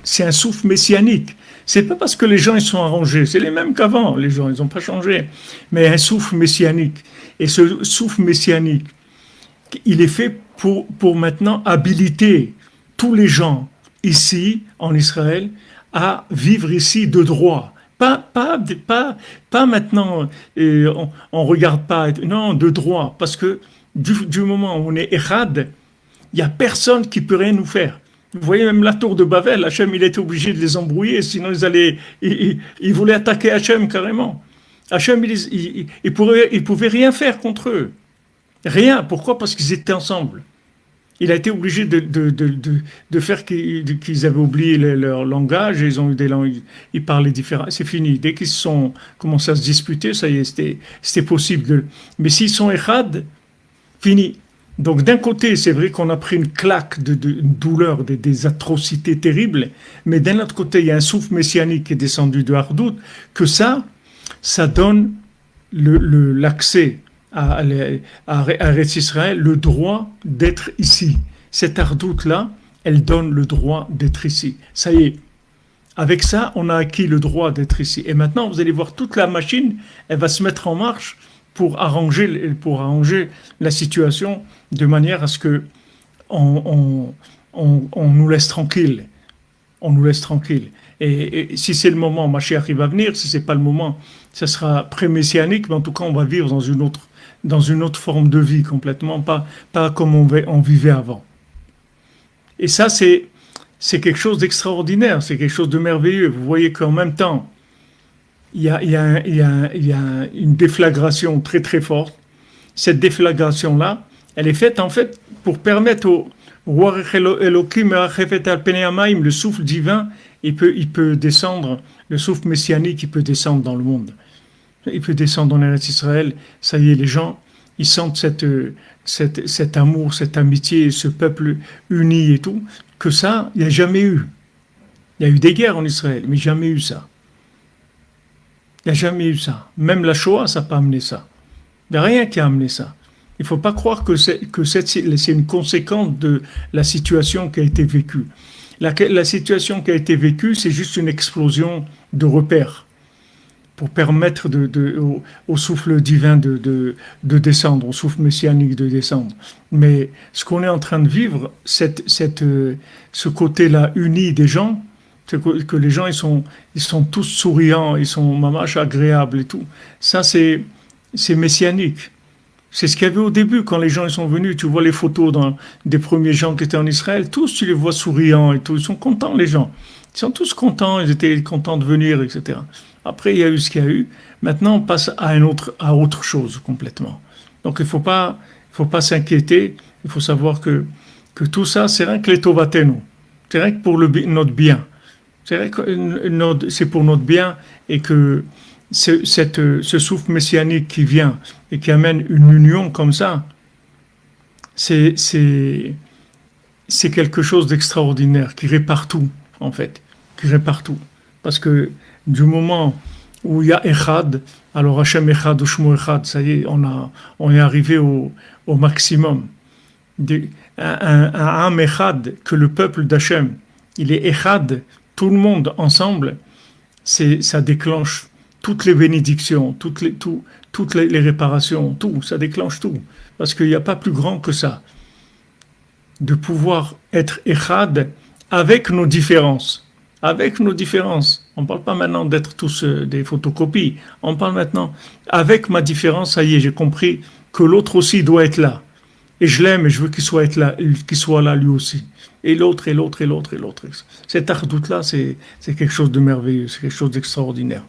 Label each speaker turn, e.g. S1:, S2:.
S1: c'est un souffle messianique. C'est pas parce que les gens ils sont arrangés, c'est les mêmes qu'avant, les gens, ils n'ont pas changé. Mais un souffle messianique. Et ce souffle messianique, il est fait pour maintenant habiliter tous les gens ici, en Israël, à vivre ici de droit. Pas maintenant, on regarde pas, non, de droit. Parce que du moment où on est Echad, il n'y a personne qui peut rien nous faire. Vous voyez même la tour de Babel, Hachem, il était obligé de les embrouiller, sinon ils voulaient attaquer Hachem carrément. Hachem, il pouvait rien faire contre eux. Rien. Pourquoi? Parce qu'ils étaient ensemble. Il a été obligé de faire qu'ils avaient oublié leur langage, ils ont eu des langues, ils parlaient différemment. C'est fini. Dès qu'ils se sont commencé à se disputer, ça y est, c'était possible. Mais s'ils sont Echad, fini. Donc d'un côté, c'est vrai qu'on a pris une claque de douleur, des atrocités terribles, mais d'un autre côté, il y a un souffle messianique qui est descendu de Hardout, que ça donne l'accès à Eretz Israël, le droit d'être ici. Cette Hardout-là, elle donne le droit d'être ici. Ça y est. Avec ça, on a acquis le droit d'être ici. Et maintenant, vous allez voir, toute la machine, elle va se mettre en marche pour arranger la situation de manière à ce que on nous laisse tranquille. On nous laisse tranquille. Et si c'est le moment, Mashiach il va venir. Si c'est pas le moment, ça sera pré-messianique. Mais en tout cas, on va vivre dans une autre forme de vie complètement, pas comme on vivait avant. Et ça, c'est quelque chose d'extraordinaire. C'est quelque chose de merveilleux. Vous voyez qu'en même temps, il y a une déflagration très très forte. Cette déflagration-là, elle est faite en fait pour permettre au le souffle divin, il peut descendre, le souffle messianique, il peut descendre dans le monde. Il peut descendre en Eretz Israël. Ça y est, les gens, ils sentent cet amour, cette amitié, ce peuple uni et tout, que ça, il n'y a jamais eu. Il y a eu des guerres en Israël, mais jamais eu ça. Il n'y a jamais eu ça. Même la Shoah, ça n'a pas amené ça. Il n'y a rien qui a amené ça. Il ne faut pas croire que c'est une conséquence de la situation qui a été vécue. La situation qui a été vécue, c'est juste une explosion de repères pour permettre au souffle divin de descendre, au souffle messianique de descendre. Mais ce qu'on est en train de vivre, ce côté-là uni des gens, que les gens ils sont tous souriants, ils sont mamache agréables et tout. Ça c'est messianique. C'est ce qu'il y avait au début quand les gens ils sont venus. Tu vois les photos des premiers gens qui étaient en Israël, tous tu les vois souriants et tout. Ils sont contents les gens. Ils sont tous contents. Ils étaient contents de venir, etc. Après il y a eu ce qu'il y a eu. Maintenant on passe à autre chose complètement. Donc il faut pas s'inquiéter. Il faut savoir que tout ça c'est rien que les tovatenu. C'est rien que pour notre bien. C'est vrai que c'est pour notre bien et que ce souffle messianique qui vient et qui amène une union comme ça, c'est quelque chose d'extraordinaire qui répare tout, en fait, qui répare tout. Parce que du moment où il y a Echad, alors Hachem Echad ou Shmo Echad, ça y est, on est arrivé au maximum. Un Am Echad, que le peuple d'Hachem, il est Echad, tout le monde ensemble, ça déclenche toutes les bénédictions, toutes les réparations, tout, ça déclenche tout. Parce qu'il n'y a pas plus grand que ça. De pouvoir être Echad avec nos différences. Avec nos différences. On ne parle pas maintenant d'être tous des photocopies. On parle maintenant, avec ma différence, ça y est, j'ai compris que l'autre aussi doit être là. Et je l'aime et je veux qu'il soit là lui aussi. Et l'autre, et l'autre, et l'autre, et l'autre. Cette ardoute-là, c'est quelque chose de merveilleux, c'est quelque chose d'extraordinaire.